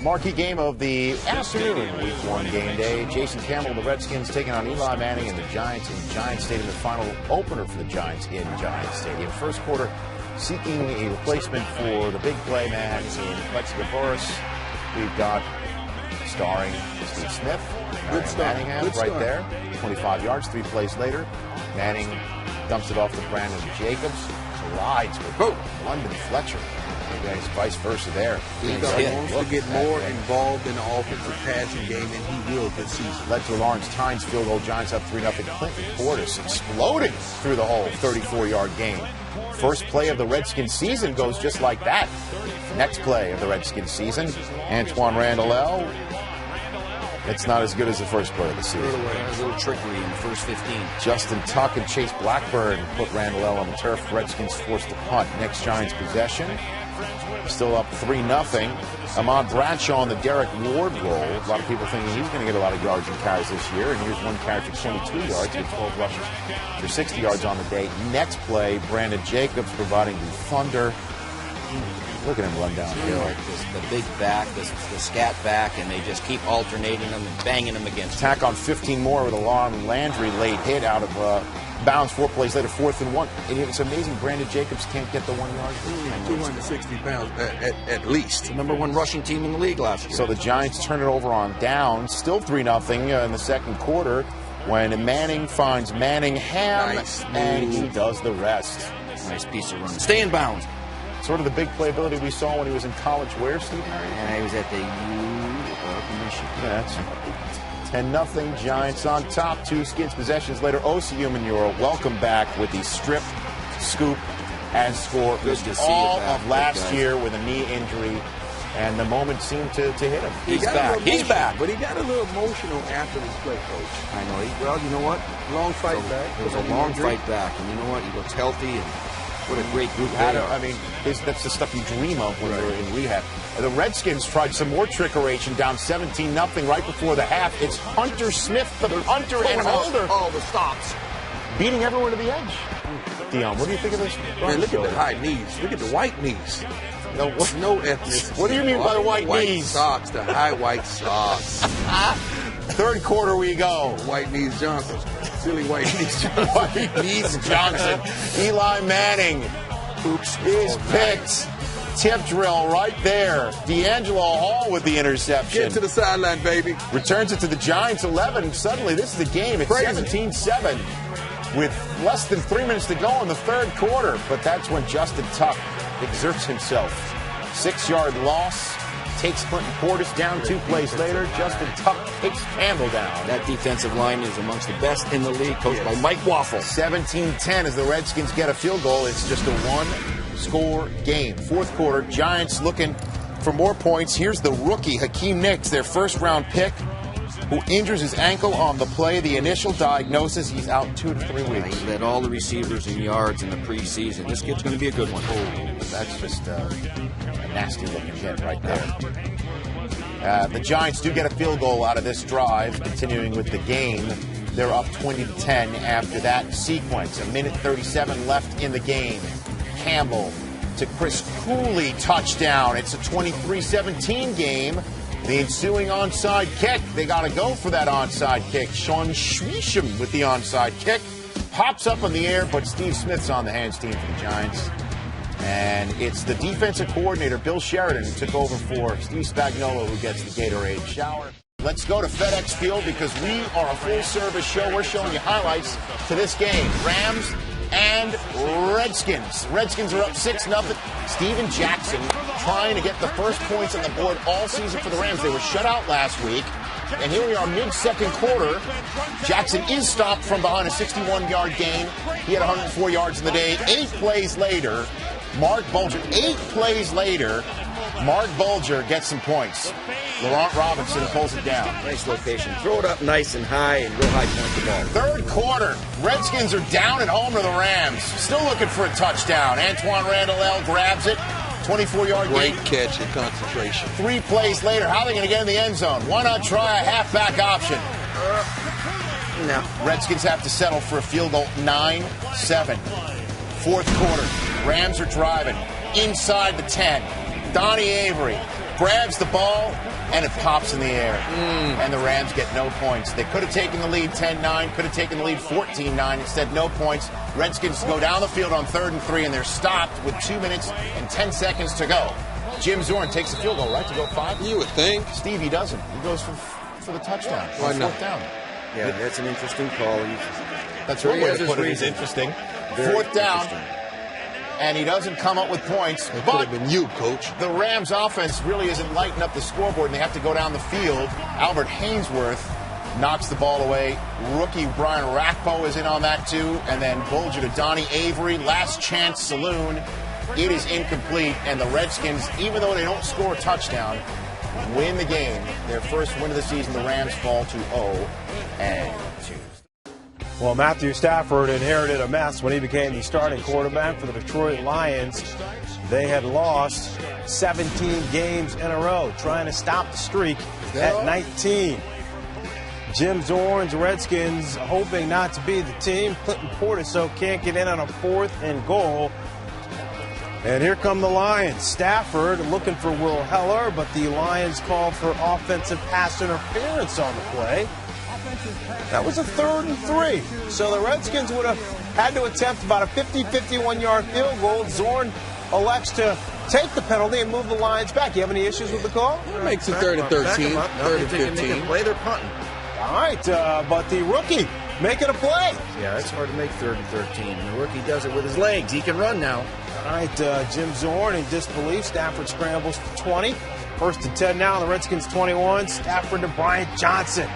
Marquee game of the afternoon, Week 1 game day. Jason Campbell, the Redskins, taking on Eli Manning and the Giants in Giants Stadium. The final opener for the Giants in Giants Stadium. First quarter, seeking a replacement for the big play man in Plexicosaurus. We've got starring Steve Smith, Manningham right there. 25 yards, 3 plays later. Manning dumps it off to Brandon Jacobs. Collides with London Fletcher. It's vice versa there. He wants to get more involved in the offensive passing game, and he will this season. Led to Lawrence Tynes field goal. Giants up 3-0. Clinton Portis exploding through the hole. 34-yard gain. First play of the Redskins season goes just like that. Next play of the Redskins season, Antoine Randall. It's not as good as the first play of the season. A little trickery in the first 15. Justin Tuck and Chase Blackburn put Randall on the turf. Redskins forced to punt. Next Giants possession. Still up 3-0. Ahmad Bradshaw on the Derek Ward roll. A lot of people thinking he's going to get a lot of yards and carries this year. And here's one carry for 22 yards with 12 rushes for 60 yards on the day. Next play, Brandon Jacobs providing the thunder. Look at him run downhill. The big back, the scat back, and they just keep alternating them and banging them against him. Attack on 15 more with a Lon Landry late hit out of bounds. 4 plays later, 4th and 1. And it's amazing Brandon Jacobs can't get the 1 yard. 260 pounds at least. The number 1 rushing team in the league last year. So the Giants turn it over on down. Still 3-0 in the second quarter when Manning finds Manningham, and he does the rest. Nice piece of run. Stay in bounds. Sort of the big playability we saw when he was in college. Where, Steve? Yeah, he was at the U of Michigan. Yeah, that's 10-0. Giants on top. 2 skids possessions later. Osi Umenyiora, welcome back with the strip, scoop, and score. Good to see all you back, of last year with a knee injury, and the moment seemed to hit him. He's back. He's back. But he got a little emotional after this play, Coach. I know. Well, you know what? Long fight back. It was a long fight back, and you know what? He looks healthy, and what a great group they are. I mean, that's the stuff you dream of when you're in rehab. The Redskins tried some more trickeration, down 17-0 right before the half. It's Hunter Smith, the punter, and Holder. All the stops. Beating everyone to the edge. Dion, what do you think of this? Man, look at the high knees. Look at the white knees. No ethnicity. What do you mean by the white knees? Socks, the high white socks. Third quarter we go. White knees Johnson. Silly white knees Johnson. White knees Johnson. Eli Manning. Oops. Is picked. Tip drill right there. D'Angelo Hall with the interception. Get to the sideline, baby. Returns it to the Giants 11. Suddenly, this is a game. It's 17-7 with less than 3 minutes to go in the third quarter. But that's when Justin Tuck exerts himself. 6-yard loss. Takes Clinton Portis down 2 plays later. Justin Tuck takes Campbell down. That defensive line is amongst the best in the league, coached by Mike Waffle. 17-10 as the Redskins get a field goal. It's just a 1-score game. Fourth quarter, Giants looking for more points. Here's the rookie, Hakeem Nicks, their first-round pick, who injures his ankle on the play. The initial diagnosis, he's out 2 to 3 weeks. He led all the receivers in yards in the preseason. This kid's going to be a good one. That's just a nasty-looking hit right there. The Giants do get a field goal out of this drive, continuing with the game. They're up 20-10 after that sequence. 1:37 left in the game. Campbell to Chris Cooley, touchdown. It's a 23-17 game. The ensuing onside kick. They got to go for that onside kick. Sean Schweischem with the onside kick. Pops up in the air, but Steve Smith's on the hands team for the Giants. And it's the defensive coordinator, Bill Sheridan, who took over for Steve Spagnuolo, who gets the Gatorade shower. Let's go to FedEx Field because we are a full-service show. We're showing you highlights to this game. Rams and Redskins. Redskins are up 6-0. Steven Jackson trying to get the first points on the board all season for the Rams. They were shut out last week. And here we are mid-second quarter. Jackson is stopped from behind a 61-yard gain. He had 104 yards in the day. 8 plays later, Mark Bulger gets some points. Laurent Robinson pulls it down. Nice location. Throw it up nice and high and real high point the ball. Third quarter. Redskins are down at home to the Rams. Still looking for a touchdown. Antoine Randall grabs it. 24-yard gain. Great catch and concentration. 3 plays later. How are they going to get in the end zone? Why not try a halfback option? No. Redskins have to settle for a field goal. 9-7. Fourth quarter. Rams are driving inside the 10. Donnie Avery grabs the ball, and it pops in the air. And the Rams get no points. They could have taken the lead 10-9, could have taken the lead 14-9. Instead, no points. Redskins go down the field on 3rd and 3, and they're stopped with 2 minutes and 10 seconds to go. Jim Zorn takes the field goal, right, to go 5? You would think. Steve, he doesn't. He goes for the touchdown. Why not? 4th down. Yeah, that's an interesting call. That's one way to put it. It's interesting. Very 4th down. interesting. And he doesn't come up with points. It could But have been you, Coach. the Rams offense really isn't lighting up the scoreboard, and they have to go down the field. Albert Hainsworth knocks the ball away. Rookie Brian Rakpo is in on that too. And then Bulger to Donnie Avery. Last chance saloon. It is incomplete. And the Redskins, even though they don't score a touchdown, win the game. Their first win of the season. The Rams fall to 0-2. Well, Matthew Stafford inherited a mess when he became the starting quarterback for the Detroit Lions. They had lost 17 games in a row, trying to stop the streak at 19. Jim Zorn's Redskins hoping not to be the team. Clinton Portiso can't get in on a 4th and goal. And here come the Lions. Stafford looking for Will Heller, but the Lions called for offensive pass interference on the play. That was a 3rd and 3. So the Redskins would have had to attempt about a 51-yard field goal. Zorn elects to take the penalty and move the Lions back. You have any issues with the call? It makes it 3rd and 13, 3rd and 15. They can play their punting. All right, but the rookie making a play. Yeah, it's hard to make 3rd and 13. The rookie does it with his legs. He can run now. All right, Jim Zorn in disbelief. Stafford scrambles for 20. 1st and 10 now. The Redskins 21. Stafford to Bryant Johnson.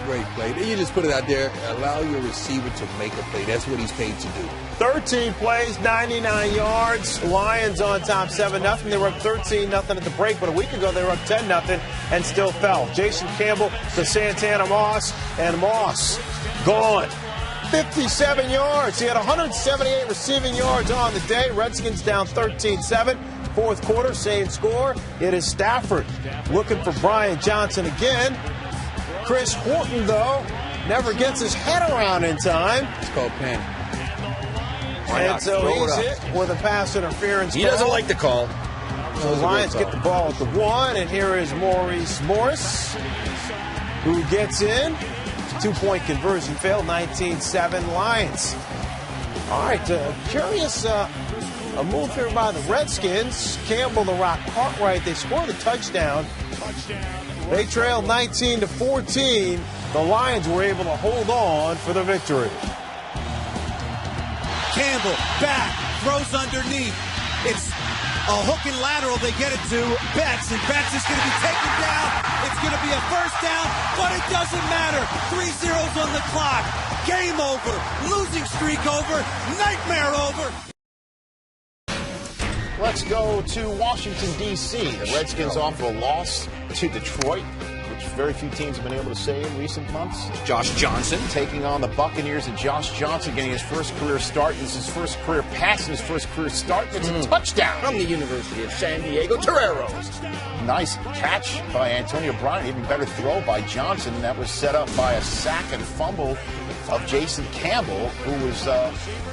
Great play. You just put it out there. Allow your receiver to make a play. That's what he's paid to do. 13 plays, 99 yards. Lions on top 7-0. They were up 13-0 at the break, but a week ago they were up 10-0 and still fell. Jason Campbell to Santana Moss, and Moss gone. 57 yards. He had 178 receiving yards on the day. Redskins down 13-7. 4th quarter, same score. It is Stafford looking for Bryant Johnson again. Chris Horton, though, never gets his head around in time. It's called panic. And so he's hit with a pass interference He call. doesn't like the call. So the Lions get the ball at the 1, and here is Maurice Morris, who gets in. 2-point conversion failed, 19-7 Lions. All right, curious a move here by the Redskins. Campbell, the Rock Cartwright, they scored a touchdown. They trailed 19-14. The Lions were able to hold on for the victory. Campbell back, throws underneath. It's a hook and lateral. They get it to Betts, and Betts is going to be taken down. It's going to be a 1st down, but it doesn't matter. 3 zeros on the clock. Game over. Losing streak over. Nightmare over. Let's go to Washington, D.C. The Redskins offer a loss to Detroit, which very few teams have been able to say in recent months. Josh Johnson. Taking on the Buccaneers and Josh Johnson getting his first career start. This is his first career pass and his first career start. It's a touchdown. From the University of San Diego, Toreros. Nice catch by Antonio Brown. Even better throw by Johnson. That was set up by a sack and fumble of Jason Campbell, who was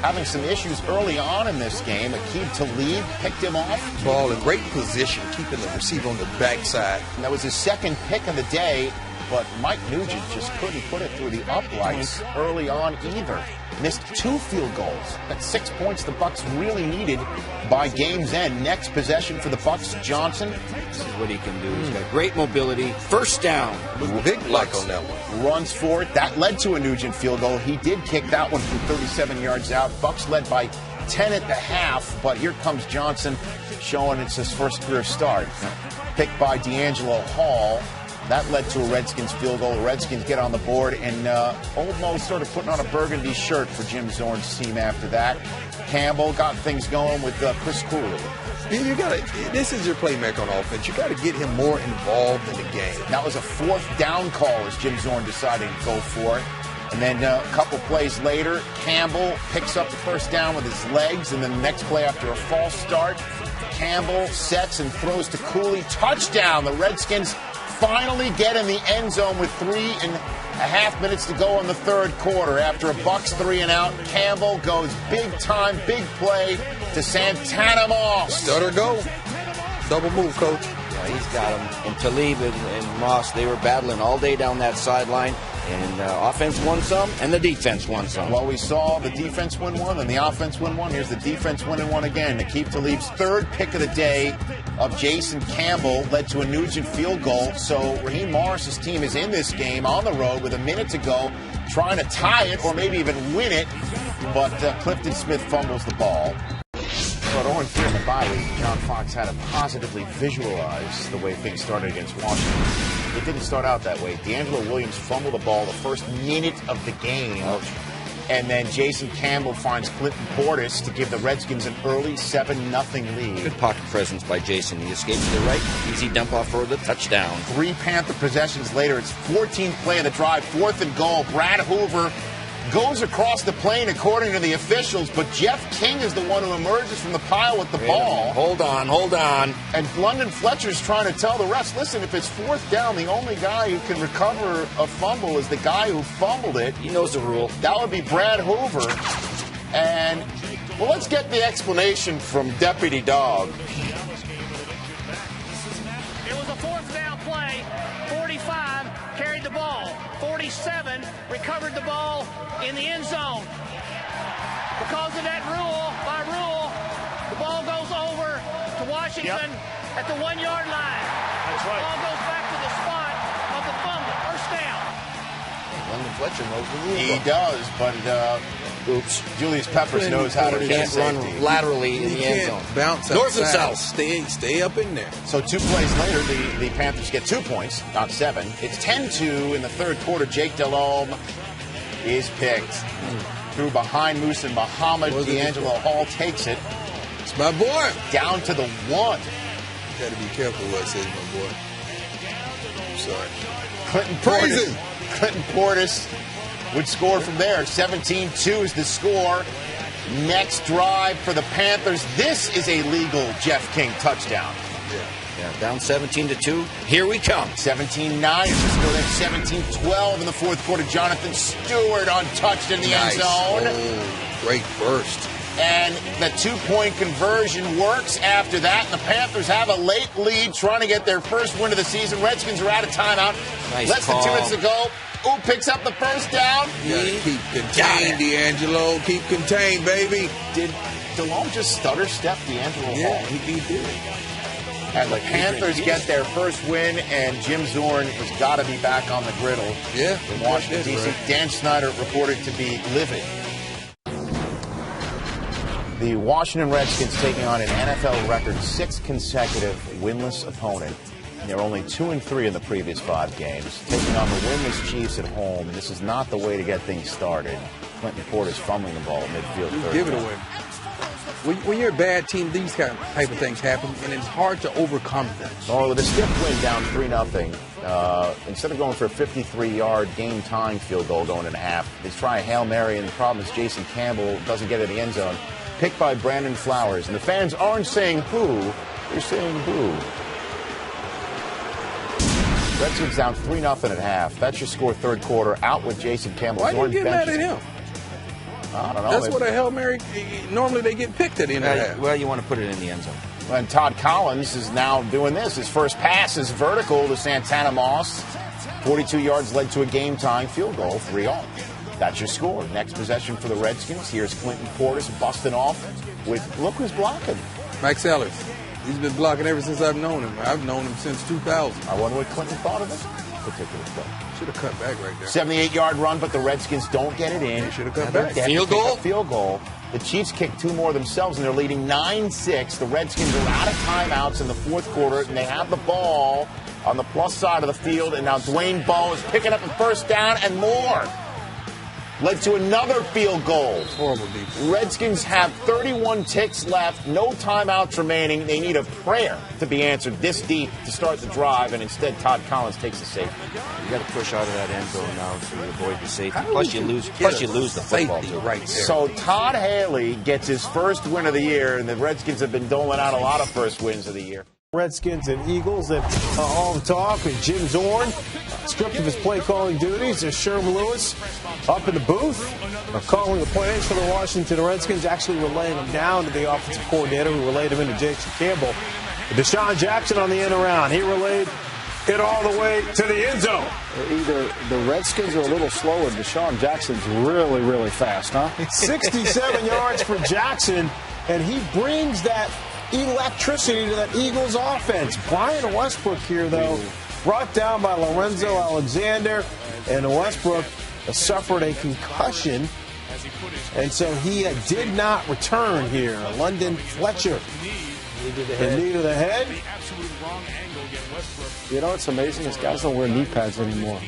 having some issues early on in this game. Aqib Talib picked him off. Ball in great position, keeping the receiver on the backside. And that was his 2nd pick of the day, but Mike Nugent just couldn't put it through the uprights early on either. Missed 2 field goals. That's 6 points the Bucs really needed by game's end. Next possession for the Bucs, Johnson. This is what he can do. He's got great mobility. 1st down. Big luck on that one. Runs for it. That led to a Nugent field goal. He did kick that one from 37 yards out. Bucs led by 10 at the half, but here comes Johnson showing it's his first career start. Picked by D'Angelo Hall. That led to a Redskins field goal. The Redskins get on the board, and Old Mo started putting on a burgundy shirt for Jim Zorn's team after that. Campbell got things going with Chris Cooley. This is your playmaker on offense. You got to get him more involved in the game. That was a 4th down call as Jim Zorn decided to go for it. And then a couple plays later, Campbell picks up the 1st down with his legs, and then the next play after a false start, Campbell sets and throws to Cooley. Touchdown! The Redskins finally get in the end zone with 3.5 minutes to go in the 3rd quarter. After a Bucs 3 and out, Campbell goes big time, big play to Santana Moss. Stutter go. Double move, coach. Yeah, he's got him. And Talib and Moss, they were battling all day down that sideline. And offense won some, and the defense won some. Well, we saw the defense win one, and the offense win one. Here's the defense winning one again. To keep Talib's third pick of the day of Jason Campbell led to a Nugent field goal. So Raheem Morris's team is in this game on the road with a minute to go, trying to tie it or maybe even win it. But Clifton Smith fumbles the ball. So at 0-3 in the bye week, John Fox had to positively visualize the way things started against Washington. It didn't start out that way. D'Angelo Williams fumbled the ball the first minute of the game. And then Jason Campbell finds Clinton Portis to give the Redskins an early 7-0 lead. Good pocket presence by Jason. He escapes to the right. Easy dump off for the touchdown. 3 Panther possessions later, it's 14th play of the drive, 4th and goal. Brad Hoover goes across the plane according to the officials, but Jeff King is the one who emerges from the pile with the ball. Hold on. And London Fletcher's trying to tell the refs, listen, if it's 4th down, the only guy who can recover a fumble is the guy who fumbled it. He knows the rule. That would be Brad Hoover. And, well, let's get the explanation from Deputy Dog. It was a 4th down play. 45 carried the ball. 47 recovered the ball in the end zone. Because of that rule, the ball goes over to Washington at the 1-yard line. That's right. The ball goes back to the spot of the fumble. First down. London Fletcher knows the rule. He does, but Julius Peppers knows how to Can't run laterally in the end zone. Bounce North and outside. south. Stay up in there. So 2 plays later, the Panthers get 2 points, not 7. It's 10-2 in the third quarter. Jake Delhomme is picked. Through behind Moose and Muhammad. D'Angelo Hall takes it. It's my boy. Down to the 1. Got to be careful what I say, my boy. I'm sorry. Clinton Portis would score from there. 17-2 is the score. Next drive for the Panthers. This is a legal Jeff King touchdown. Yeah, down 17-2. Here we come. 17-9 is the score. Then 17-12 in the fourth quarter. Jonathan Stewart untouched in the end zone. Oh, great burst. And the 2-point conversion works after that. The Panthers have a late lead trying to get their first win of the season. Redskins are out of timeout. Nice Less call. than 2 minutes to go. Ooh, picks up the first down. Keep contained, D'Angelo. Keep contained, baby. Did Delhomme just stutter step D'Angelo Hall? Yeah, he did. And the Panthers get their first win, and Jim Zorn has got to be back on the griddle in Washington, D.C. Right. Dan Snyder reported to be livid. The Washington Redskins taking on an NFL record 6 consecutive winless opponent. They're only 2-3 in the previous 5 games. Taking on the winless Chiefs at home, and this is not the way to get things started. Clinton Portis fumbling the ball at midfield. Give it away. When you're a bad team, these type of things happen, and it's hard to overcome them. Oh, with a stiff win down 3-0, instead of going for a 53-yard game-tying field goal going in a half, they try a Hail Mary, and the problem is Jason Campbell doesn't get in the end zone. Picked by Brandon Flowers. And the fans aren't saying who, they're saying who. Redskins down 3-0 at half. That's your score third quarter. Out with Jason Campbell. Why do you get mad at him? I don't know. That's what a Hail Mary, normally they get picked at the end of that. Well, you want to put it in the end zone. And Todd Collins is now doing this. His first pass is vertical to Santana Moss. 42 yards led to a game-tying field goal, 3-all. That's your score. Next possession for the Redskins. Here's Clinton Portis busting off with, look who's blocking. Mike Sellers. He's been blocking ever since I've known him. I've known him since 2000. I wonder what Clinton thought of this particular play. Should have cut back right there. 78-yard run, but the Redskins don't get it in. They should have cut back. Field goal? Field goal. The Chiefs kick 2 more themselves, and they're leading 9-6. The Redskins are out of timeouts in the fourth quarter, and they have the ball on the plus side of the field, and now Dwayne Bowe is picking up a first down and more. Led to another field goal. Horrible defense. Redskins have 31 ticks left, no timeouts remaining. They need a prayer to be answered this deep to start the drive, and instead Todd Collins takes the safety. You got to push out of that end zone now to avoid the safety. Plus you lose the football too. Right there. So Todd Haley gets his first win of the year, and the Redskins have been doling out a lot of first wins of the year. Redskins and Eagles and all the talk with Jim Zorn stripped of his play calling duties. There's Sherman Lewis up in the booth calling the plays for the Washington Redskins, actually relaying them down to the offensive coordinator who relayed them into Jason Campbell. Deshaun Jackson on the end around. He relayed it all the way to the end zone. Either the Redskins are a little slow or Deshaun Jackson's really, really fast, huh? 67 yards for Jackson, and he brings that electricity to that Eagles offense. Brian Westbrook here, though, brought down by Lorenzo Alexander, and Westbrook suffered a concussion, and so he did not return here. London Fletcher. Knee to the head. You know, it's amazing. These guys don't wear knee pads anymore.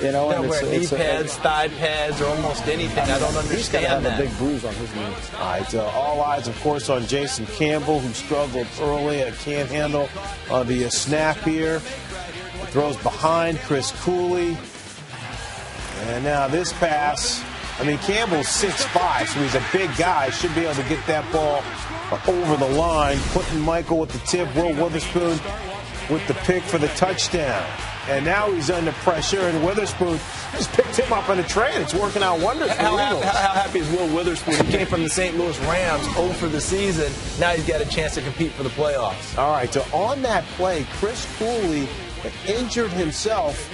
You know, don't wear knee pads, thigh pads, or almost anything. I don't understand he's gonna have that. a big bruise on his knee. All right, all eyes, of course, on Jason Campbell, who struggled early and can't handle the snap here. Throws behind Chris Cooley. And now this pass. I mean, Campbell's 6'5", so he's a big guy. Should be able to get that ball over the line. Clinton Michael with the tip. Will Witherspoon with the pick for the touchdown. And now he's under pressure, and Witherspoon just picked him up on a train. It's working out wonders for the Eagles. How happy is Will Witherspoon? He came from the St. Louis Rams, 0 for the season. Now he's got a chance to compete for the playoffs. All right, so on that play, Chris Cooley injured himself.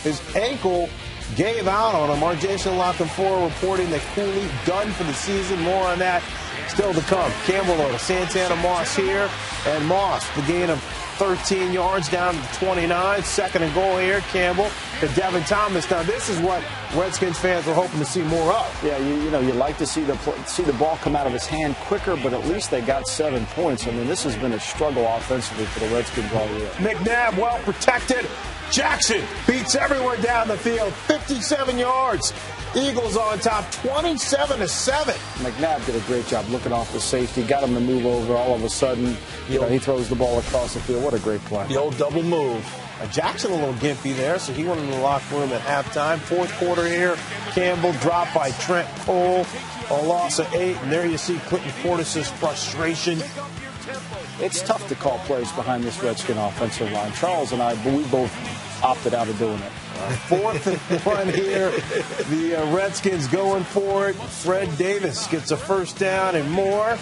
His ankle gave out on him. Our Jason Lockenfor reporting that Cooley done for the season. More on that still to come. Campbell to Santana Moss here. And Moss, the gain of 13 yards down to the 29. Second and goal here. Campbell to Devin Thomas. Now, this is what Redskins fans were hoping to see more of. Yeah, you know, you like to see the ball come out of his hand quicker, but at least they got 7 points. I mean, this has been a struggle offensively for the Redskins all year. McNabb well protected. Jackson beats everyone down the field. 57 yards. Eagles on top, 27-7. McNabb did a great job looking off the safety, got him to move over. All of a sudden, you know, he throws the ball across the field. What a great play. The old double move. Jackson a little gimpy there, so he went in the locker room at halftime. Fourth quarter here, Campbell dropped by Trent Cole. A loss of 8, and there you see Clinton Portis' frustration. It's tough to call plays behind this Redskin offensive line. Charles and I, we both opted out of doing it. Fourth and 1 here. The Redskins going for it. Fred Davis gets a first down and more.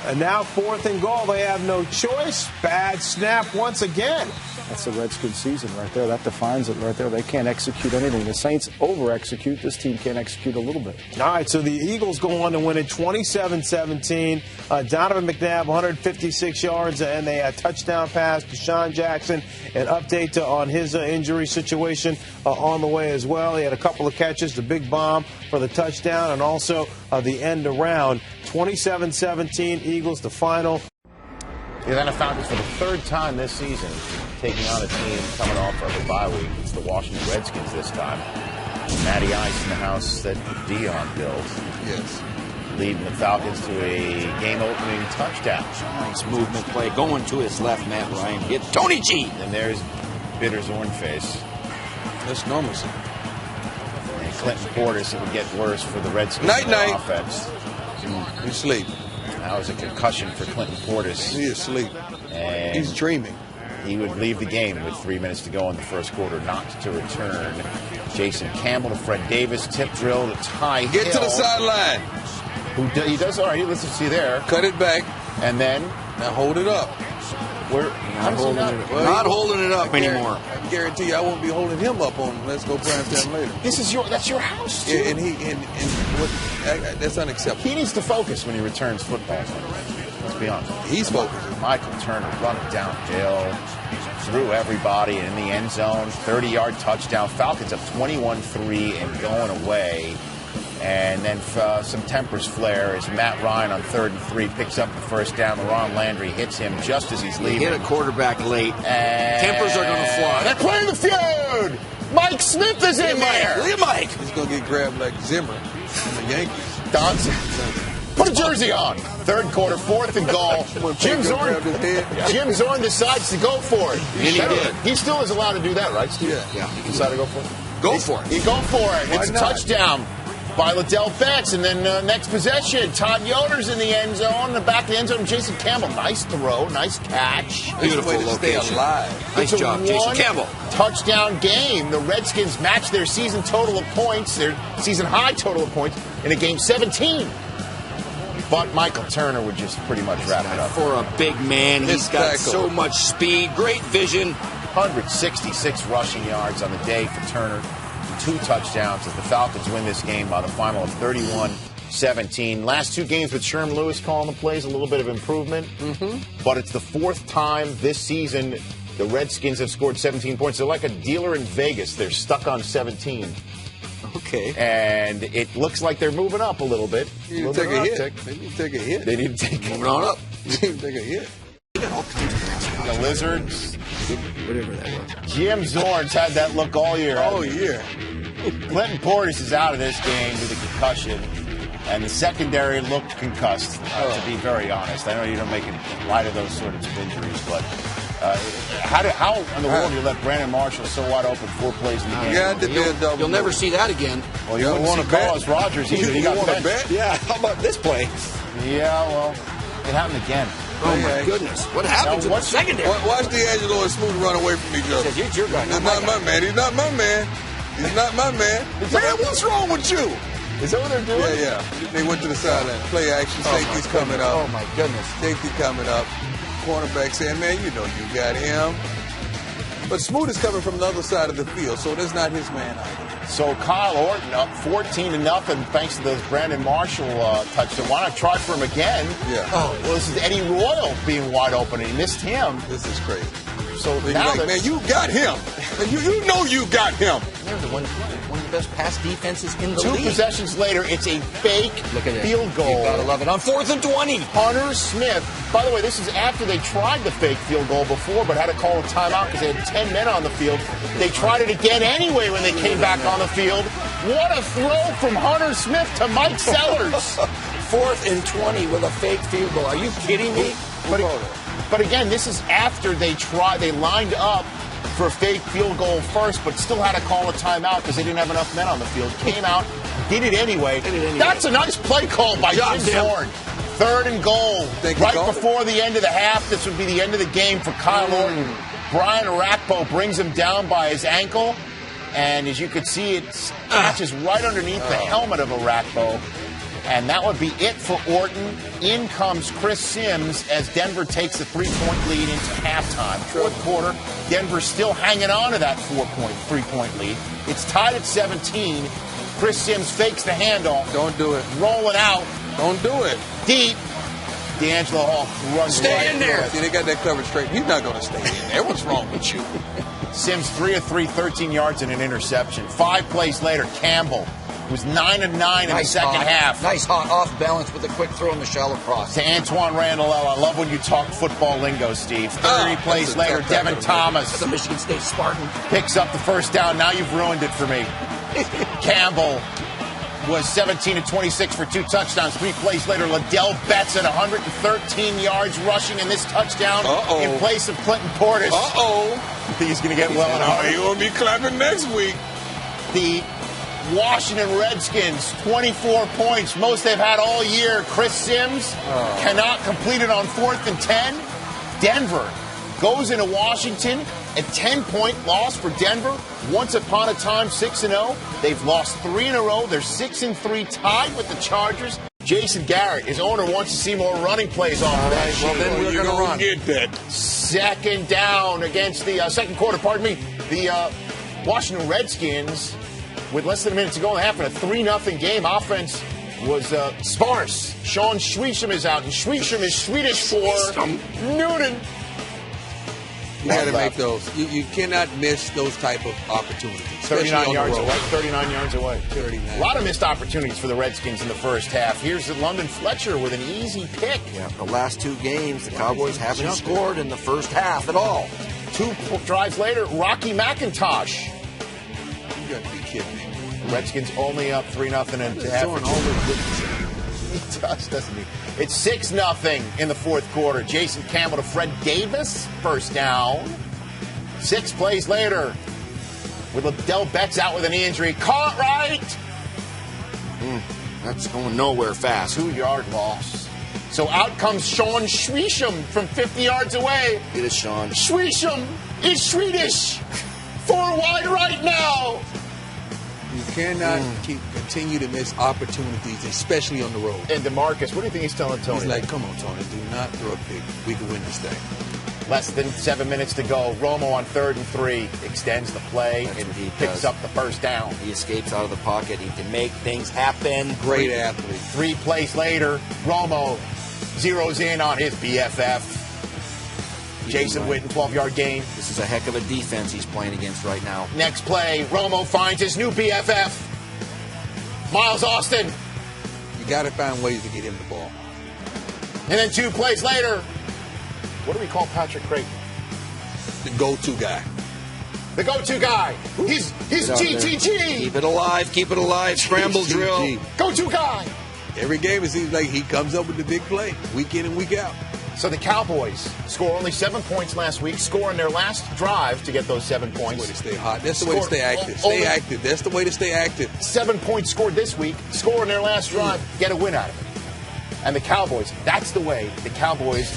And now 4th and goal. They have no choice. Bad snap once again. That's the Redskins season right there. That defines it right there. They can't execute anything. The Saints over-execute. This team can't execute a little bit. All right, so the Eagles go on to win it 27-17. Donovan McNabb, 156 yards, and a touchdown pass to Deshaun Jackson. An update on his injury situation on the way as well. He had a couple of catches, the big bomb for the touchdown, and also the end around. 27-17, Eagles, the final. The Atlanta Falcons, for the 3rd time this season, taking on a team coming off of a bye week. It's the Washington Redskins this time. Matty Ice in the house that Dion built. Yes. Leading the Falcons to a game-opening touchdown. Nice movement play. Going to his left, Matt Ryan. Get Tony G. And there's Bitter's Orangeface. That's normalcy. And Clinton Portis, it would get worse for the Redskins Night. offense. He's asleep. That was a concussion for Clinton Portis. He is asleep. And He's dreaming. he would leave the game with 3 minutes to go in the first quarter, not to return. Jason Campbell to Fred Davis, tip drill to Ty Hill. Get to the sideline. He does all right. Let's see there. Cut it back. And then Now hold it up. we're Not holding it up anymore. I guarantee you I won't be holding him up on Let's Go Prime Time later. That's your house, too. Yeah, and that's unacceptable. He needs to focus when he returns football. Let's be honest. He's focused. Michael Turner running downhill, through everybody in the end zone, 30-yard touchdown. Falcons up 21-3 and going away. And then some tempers flare as Matt Ryan on 3rd and 3 picks up the first down. LaRon Landry hits him just as he's leaving. Hit a quarterback late. And Tempers are going to fly. They're playing the feud. Mike Smith is in there. Look at Mike. He's going to get grabbed like Zimmer from the Yankees. Donson. Put a jersey on. 3rd quarter, 4th and goal. Jim Zorn decides to go for it. And he did. He still is allowed to do that, right, Steve? Yeah. He decided to go for it? Go for it. You go for it. It's a not? touchdown by Liddell Betts. And then next possession, Todd Yoder's in the end zone. The back of the end zone, Jason Campbell. Nice throw, nice catch. Beautiful Way to stay location. alive. Nice It's a job, Jason Campbell. Touchdown game. The Redskins match their season total of points, their season high total of points, in a game 17. but Michael Turner would just pretty much wrap it up. For a big man, he's got so much speed, great vision. 166 rushing yards on the day for Turner. 2 touchdowns as the Falcons win this game by the final of 31-17. Last 2 games with Sherm Lewis calling the plays, a little bit of improvement. But it's the 4th time this season the Redskins have scored 17 points. They're like a dealer in Vegas. They're stuck on 17. Okay. And it looks like they're moving up a little bit. They need to take a hit. They need to take a hit. They need to take Moving on up. They need to take a hit. the Lizards. Whatever that was. Jim Zorn's had that look all year. All year. Clinton Portis is out of this game with a concussion, and the secondary looked concussed, to be very honest. I know you don't make light of those sorts of injuries, but how in the world do you let Brandon Marshall so wide open 4 plays in the game? Got to be a double. You'll never see that again. Well, you wouldn't see Carlos Rogers either. He You got want to benched. bet? Yeah, how about this play? Yeah, well, it happened again. Oh, my goodness. What happened to the secondary? Watch D'Angelo and Smooth run away from each other. He's your guy, He's not my man. He's not my man. He's not my man. Man, what's wrong with you? Is that what they're doing? Yeah. They went to the sideline. Play action. Safety's coming up. Oh, my goodness. Safety coming up. Cornerback saying, man, you know you got him. But Smoot is coming from the other side of the field, so that's not his man either. So Kyle Orton up 14-0 thanks to those Brandon Marshall touchdowns. Why not try for him again? Yeah. Oh, well, this is Eddie Royal being wide open, and he missed him. This is crazy. So You're now like, man, you got him. And you know you got him. They're one of the best pass defenses in the 2 league. possessions later, it's a fake field goal. You gotta love it. On 4th and 20. Hunter Smith. By the way, this is after they tried the fake field goal before, but had to call a timeout because they had 10 men on the field. They tried it again anyway when they came back on the field. What a throw from Hunter Smith to Mike Sellers. 4th and 20 with a fake field goal. Are you kidding me? But again, this is after they lined up for a fake field goal first, but still had to call a timeout because they didn't have enough men on the field. Came out, did it anyway. That's a nice play call by Jim Zorn. 3rd and goal. Right before the end of the half, this would be the end of the game for Kyle Orton. Brian Arakpo brings him down by his ankle, and as you can see, it catches right underneath the helmet of Arakpo. And that would be it for Orton. In comes Chris Sims as Denver takes the 3-point lead into halftime. 4th quarter, Denver's still hanging on to that 3-point lead. It's tied at 17. Chris Sims fakes the handoff. Don't do it. Rolling out. Don't do it. Deep. D'Angelo Hall runs Stay in there. See, they got that coverage straight. He's not going to stay in there. What's wrong with you? Sims 3 of 3, 13 yards and an interception. 5 plays later, Campbell was 9 of 9 in the second half. Nice hot off balance with a quick throw in the shallow cross. To Antoine Randall. I love when you talk football lingo, Steve. 30 plays later, Devin Thomas. The Michigan State Spartan. Picks up the first down. Now you've ruined it for me. Campbell was 17 of 26 for 2 touchdowns. 3 plays later, Liddell Betts at 113 yards rushing in this touchdown in place of Clinton Portis. I think he's going to get well enough. He's going to be clapping next week. The Washington Redskins, 24 points, most they've had all year. Chris Sims cannot complete it on 4th and 10. Denver goes into Washington. A 10-point loss for Denver. Once upon a time, 6-0. They've lost 3 in a row. They're 6-3, tied with the Chargers. Jason Garrett, his owner, wants to see more running plays off of that. Well, then we're going to run. Get that. Second down against the second quarter, the Washington Redskins, with less than a minute to go in the half, in a 3-0 game. Offense was sparse. Sean Schweischem is out, and Schweischem is Swedish for Noonan. You got to make those. You cannot miss those type of opportunities. 39 yards away. 39 yards away. 39. A lot of missed opportunities for the Redskins in the first half. Here's London Fletcher with an easy pick. Yeah, the last 2 games, the Cowboys haven't scored in the first half at all. 2 drives later, Rocky McIntosh. You got to be kidding me. The Redskins only up 3-0 and to half. He does, doesn't he? It's 6-0 in the 4th quarter. Jason Campbell to Fred Davis, first down. 6 plays later, with Liddell Betts out with an knee injury. Caught right. That's going nowhere fast. 2-yard loss. So out comes Sean Schweischem from 50 yards away. It is Sean. Schweischem is Swedish. 4 wide right now. You cannot continue to miss opportunities, especially on the road. And DeMarcus, what do you think he's telling Tony? He's like, come on, Tony, do not throw a pick. We can win this thing. Less than 7 minutes to go. Romo on 3rd and 3 extends the play and he picks up the first down. He escapes out of the pocket. He can make things happen. Great athlete. 3 plays later, Romo zeroes in on his BFF. Jason Witten, 12-yard gain. This is a heck of a defense he's playing against right now. Next play, Romo finds his new BFF, Miles Austin. You got to find ways to get him the ball. And then 2 plays later, what do we call Patrick Creighton? The go-to guy. The go-to guy. He's GTG. Keep it alive. Keep it alive. Scramble drill. Go-to guy. Every game it seems like he comes up with the big play, week in and week out. So the Cowboys score only 7 points last week, score in their last drive to get those 7 points. That's the way to stay hot. That's the way to stay active. Stay active. That's the way to stay active. 7 points scored this week, score in their last drive, get a win out of it. And the Cowboys, that's the way the Cowboys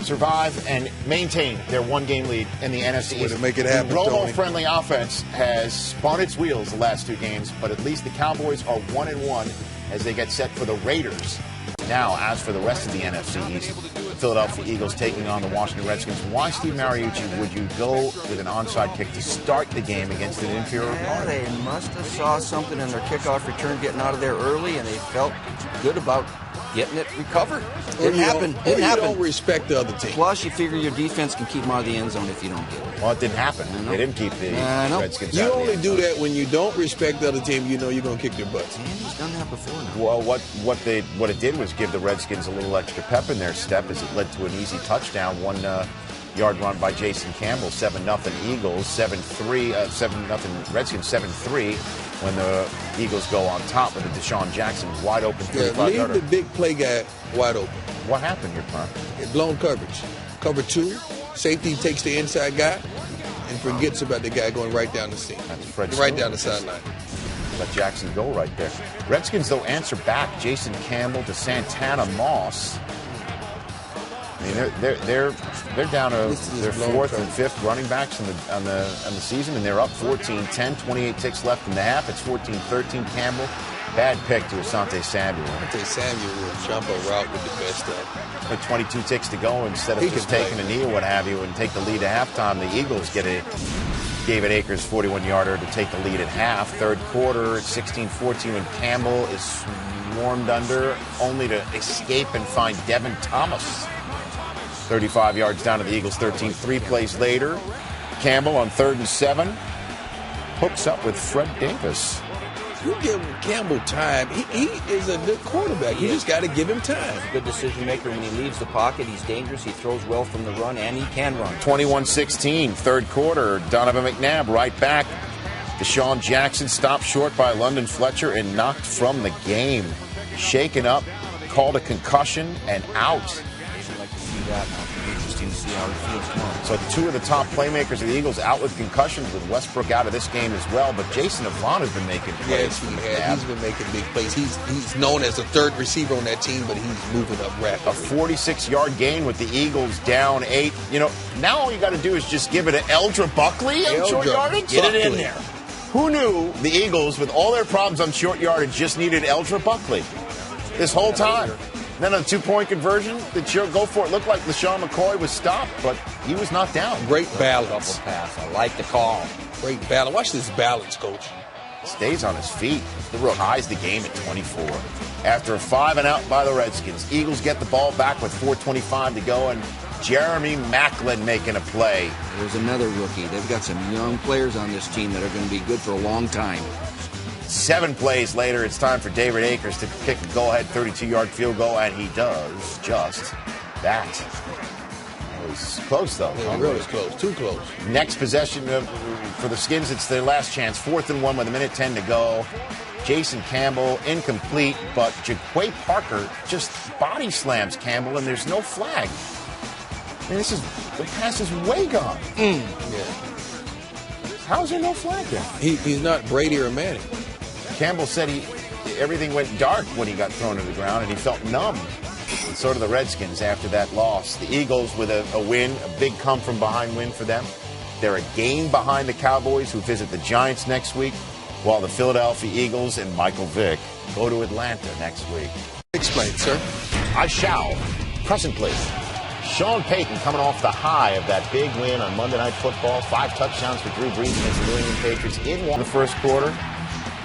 survive and maintain their 1-game lead in the NFC East. To make it happen, the Romo-friendly offense has spun its wheels the last 2 games, but at least the Cowboys are 1-1 as they get set for the Raiders. Now, as for the rest of the NFC East, Philadelphia Eagles taking on the Washington Redskins. Why, Steve Mariucci, would you go with an onside kick to start the game against an inferior opponent? They must have saw something in their kickoff return getting out of there early, and they felt good about getting it recovered. Didn't happen. You don't respect the other team. Plus, you figure your defense can keep them out of the end zone if you don't get it. Well, it didn't happen. They didn't keep the Redskins out. You only do that when you don't respect the other team. You know you're going to kick their butts. Andy's done that before now. Well, what it did was give the Redskins a little extra pep in their step as it led to an easy touchdown. 1-yard run by Jason Campbell. 7-0 Eagles. 7-3. 7-0 Redskins. 7-3 when the Eagles go on top with a Deshaun Jackson wide open 35-yarder. Leave the big play guy wide open. What happened here, Prime? Blown coverage. Cover 2. Safety takes the inside guy and forgets about the guy going right down the seam. That's Fred right down the sideline. Let Jackson go right there. Redskins, though, answer back. Jason Campbell to Santana Moss. I mean, they're down to their 4th and 5th running backs on the season, and they're up 14-10, 28 ticks left in the half. It's 14-13 Campbell. Bad pick to Asante Samuel. Asante Samuel will jump a route with the best of. With 22 ticks to go, instead of just taking a knee or what have you and take the lead at halftime, the Eagles get a David Akers 41-yarder to take the lead at half. Third quarter, 16-14 when Campbell is swarmed under, only to escape and find Devin Thomas. 35 yards down to the Eagles, 13. 3 plays later, Campbell on 3rd and 7 hooks up with Fred Davis. You give Campbell time. He is a good quarterback. You just got to give him time. Good decision maker when he leaves the pocket. He's dangerous. He throws well from the run, and he can run. 21-16, third quarter. Donovan McNabb right back. Deshaun Jackson stopped short by London Fletcher and knocked from the game. Shaken up, called a concussion, and out. I'd like to see that. It'll be interesting to see how he feels tomorrow. So 2 of the top playmakers of the Eagles out with concussions, with Westbrook out of this game as well. But Jason Avant has been making plays. Yes, he has. He's been making big plays. He's known as the 3rd receiver on that team, but he's moving up rapidly. A 46-yard gain with the Eagles down 8. You know, now all you got to do is just give it to Eldra Buckley on short yardage. Get it in there. Who knew the Eagles, with all their problems on short yardage, just needed Eldra Buckley this whole time? Then a 2-point conversion, the go for it looked like LaShawn McCoy was stopped, but he was not down. Great balance. Double pass. I like the call. Great balance. Watch this balance, coach. Stays on his feet. The Rook ties the game at 24. After a 5 and out by the Redskins, Eagles get the ball back with 4:25 to go, and Jeremy Maclin making a play. There's another rookie. They've got some young players on this team that are going to be good for a long time. 7 plays later, it's time for David Akers to kick a go-ahead 32-yard field goal, and he does just that. It was close, though. Yeah, really close. Too close. Next possession for the Skins, it's their last chance. 4th and 1 with 1:10 to go. Jason Campbell, incomplete, but Jaquay Parker just body slams Campbell, and there's no flag. I mean, the pass is way gone. Yeah. How is there no flag there? He's not Brady or Manning. Campbell said everything went dark when he got thrown to the ground, and he felt numb. And so do the Redskins after that loss. The Eagles with a win, a big come-from-behind win for them. They're a game behind the Cowboys, who visit the Giants next week. while the Philadelphia Eagles and Michael Vick go to Atlanta next week. Explain, sir. I shall. Presently, Sean Payton coming off the high of that big win on Monday Night Football. 5 touchdowns for Drew Brees against the New England Patriots in the first quarter.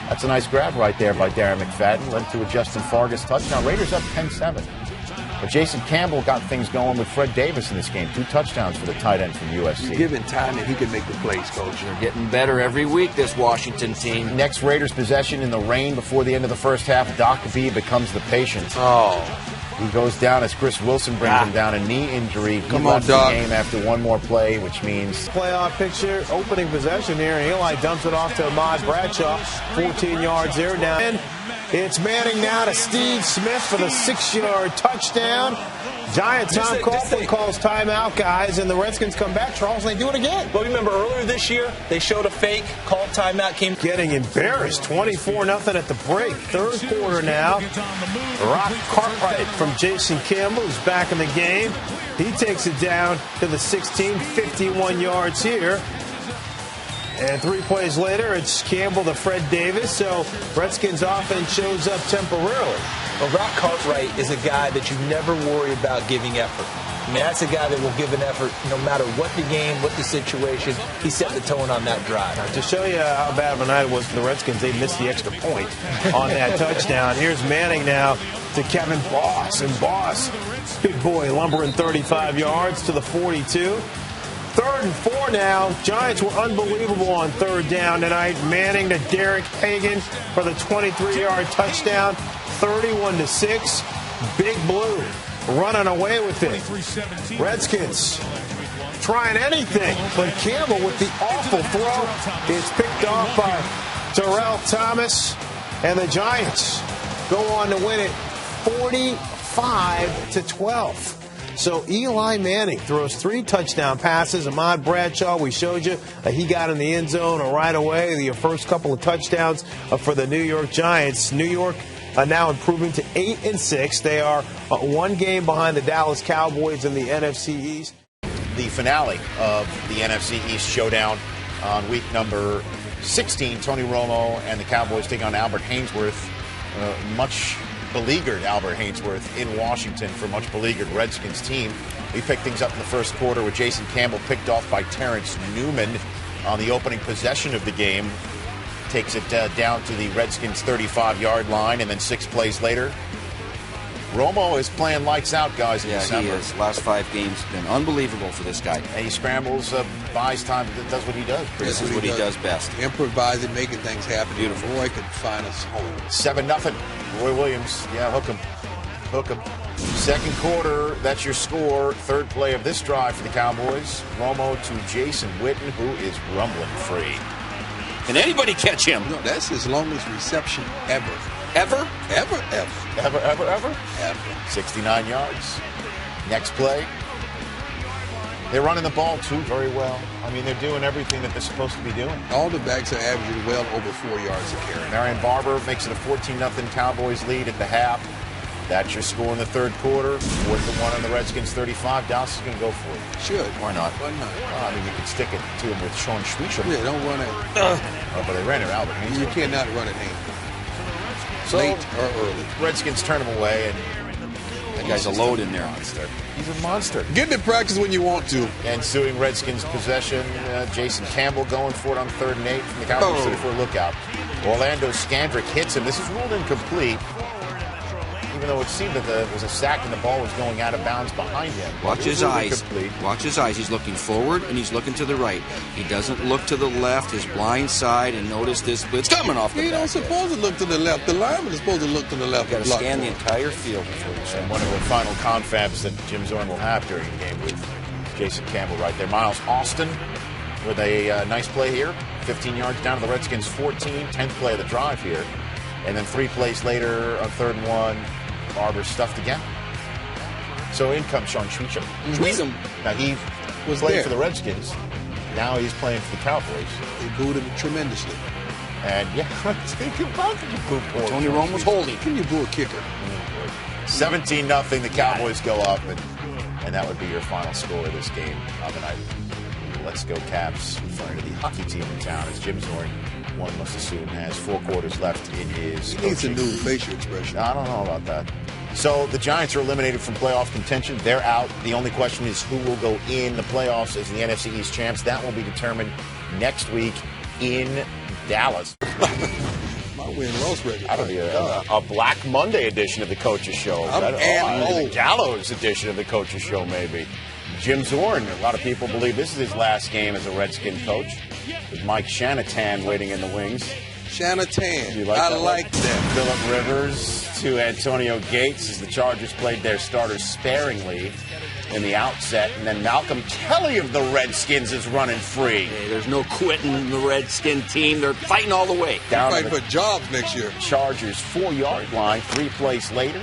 That's a nice grab right there by Darren McFadden. Led to a Justin Fargas touchdown. Raiders up 10-7. But Jason Campbell got things going with Fred Davis in this game. 2 touchdowns for the tight end from USC. Given time and he can make the plays, Coach. They're getting better every week, this Washington team. Next Raiders possession in the rain before the end of the first half. Doc B becomes the patient. Oh. He goes down as Chris Wilson brings him down, a knee injury. He Come on, left the Doc. game after one more play, which means Playoff picture, opening possession here, and Eli dumps it off to Ahmad Bradshaw. 14 yards there now. And it's Manning now to Steve Smith for the 6-yard touchdown. Giant Tom Coughlin calls timeout, guys, and the Redskins come back. Charles, they do it again. Well, remember earlier this year, they showed a fake, called timeout, came Getting embarrassed, 24-0 at the break. Third quarter now. Rock Cartwright from Jason Campbell is back in the game. He takes it down to the 16, 51 yards here. And 3 plays later, it's Campbell to Fred Davis. So Redskins offense shows up temporarily. Well, Rock Cartwright is a guy that you never worry about giving effort. I mean, that's a guy that will give an effort no matter what the game, what the situation. He set the tone on that drive. To show you how bad of a night it was for the Redskins, they missed the extra point on that touchdown. Here's Manning now to Kevin Boss. And Boss, big boy, lumbering 35 yards to the 42. 3rd and 4 now. Giants were unbelievable on 3rd down tonight. Manning to Derek Hagan for the 23-yard touchdown. 31-6. Big Blue running away with it. Redskins trying anything, but Campbell with the awful throw is picked off by Terrell Thomas, and the Giants go on to win it 45-12. So Eli Manning throws 3 touchdown passes. Ahmad Bradshaw, we showed you, he got in the end zone right away. The first couple of touchdowns for the New York Giants. New York now improving to 8-6. They are 1 game behind the Dallas Cowboys in the NFC East. the finale of the NFC East showdown on week number 16. Tony Romo and the Cowboys take on Albert Haynesworth. Much beleaguered Albert Haynesworth in Washington for much beleaguered Redskins team. We picked things up in the first quarter with Jason Campbell picked off by Terrence Newman on the opening possession of the game. Takes it down to the Redskins' 35-yard line, and then 6 plays later, Romo is playing lights out, guys, in December. He is. Last 5 games been unbelievable for this guy. And he scrambles, buys time, does what he does. This is what he does best. Improvising, making things happen. Beautiful. Roy could find us home. 7-0. Roy Williams. Yeah, hook him. Hook him. Second quarter, that's your score. Third play of this drive for the Cowboys. Romo to Jason Witten, who is rumbling free. Can anybody catch him? No, that's his longest reception ever. Ever? Ever, ever. Ever, ever, ever? Ever. 69 yards. Next play. They're running the ball, too, very well. I mean, they're doing everything that they're supposed to be doing. All the backs are averaging well over 4 yards a carry. Marion Barber makes it a 14-0 Cowboys lead at the half. That's your score in the third quarter. 4th and 1 on the Redskins 35. Dallas is going to go for it. Should. Why not? Why not? Well, I mean, you can stick it to him with Sean Schweicher. Yeah, don't run it. Oh, but they ran it Albert Haynes. You cannot run it in. So, late or early. Redskins turn him away, and that guy's a load in there. Monster. He's a monster. Get to practice when you want to. Ensuing Redskins possession, Jason Campbell going for it on 3rd and 8 from the Cowboys 34 lookout. Orlando Scandrick hits him. This is ruled incomplete, even though it seemed that there was a sack and the ball was going out of bounds behind him. Watch his eyes. Watch his eyes. He's looking forward and he's looking to the right. He doesn't look to the left, his blind side, and notice this blitz coming off the He don't supposed to look to the left. The lineman is supposed to look to the left. You've got to scan the entire field before you And one of the final confabs that Jim Zorn will have during the game with Jason Campbell right there. Miles Austin with a nice play here. 15 yards down to the Redskins 14. 10th play of the drive here. And then 3 plays later on 3rd and 1. Barber stuffed again. So in comes Sean Schweicher. Squeeze him. Now he was playing for the Redskins. Now he's playing for the Cowboys. They booed him tremendously. And yeah, Tony Romo was holding. Can you boo a kicker? 17-0. The Cowboys go up, and that would be your final score of this game of the night. Let's go Caps, referring to the hockey team in town. It's Jim Zorn one must assume, has 4 quarters left in his He needs a coaching. new facial expression. I don't know about that. So the Giants are eliminated from playoff contention. They're out. The only question is who will go in the playoffs as the NFC East champs. That will be determined next week in Dallas. My win-loss record. That'll be a Black Monday edition of the Coaches Show. I'm The Gallows edition of the Coaches Show, maybe. Jim Zorn, a lot of people believe this is his last game as a Redskin coach, with Mike Shanatan waiting in the wings. Shanatan. Like I that like one? that. Phillip Rivers to Antonio Gates as the Chargers played their starters sparingly in the outset. And then Malcolm Kelly of the Redskins is running free. Hey, there's no quitting in the Redskin team. They're fighting all the way. Down to Fighting the for jobs next year. Chargers 4-yard line, 3 plays later.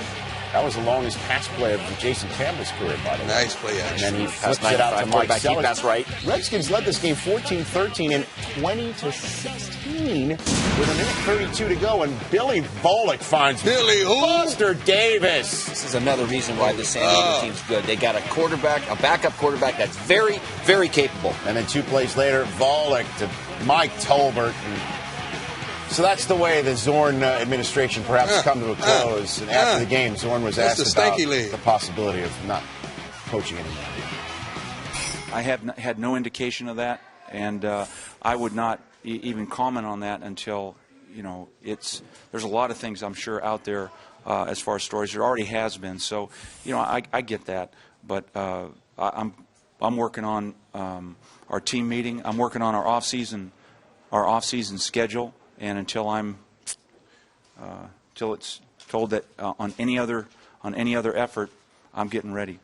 That was the longest pass play of Jason Campbell's career, by the way. Nice play And action. then he Pass flips it out to 95, Mike quarterback keep, Selleck. that's right. Redskins led this game 14-13 and 20-16 with a minute 32 to go. And Billy Volek finds Billy who? Buster Davis. This is another reason why the San Diego team's good. They got a quarterback, a backup quarterback that's very, very capable. And then 2 plays later, Volek to Mike Tolbert. So that's the way the Zorn administration perhaps come to a close. And after the game, Zorn was That's asked the about stanky league. the possibility of not coaching anymore. I have had no indication of that, and I would not even comment on that until, there's a lot of things I'm sure out there as far as stories. There already has been, so, I get that, but I'm working on our team meeting. I'm working on our off-season schedule, and until till it's told that on any other effort, I'm getting ready.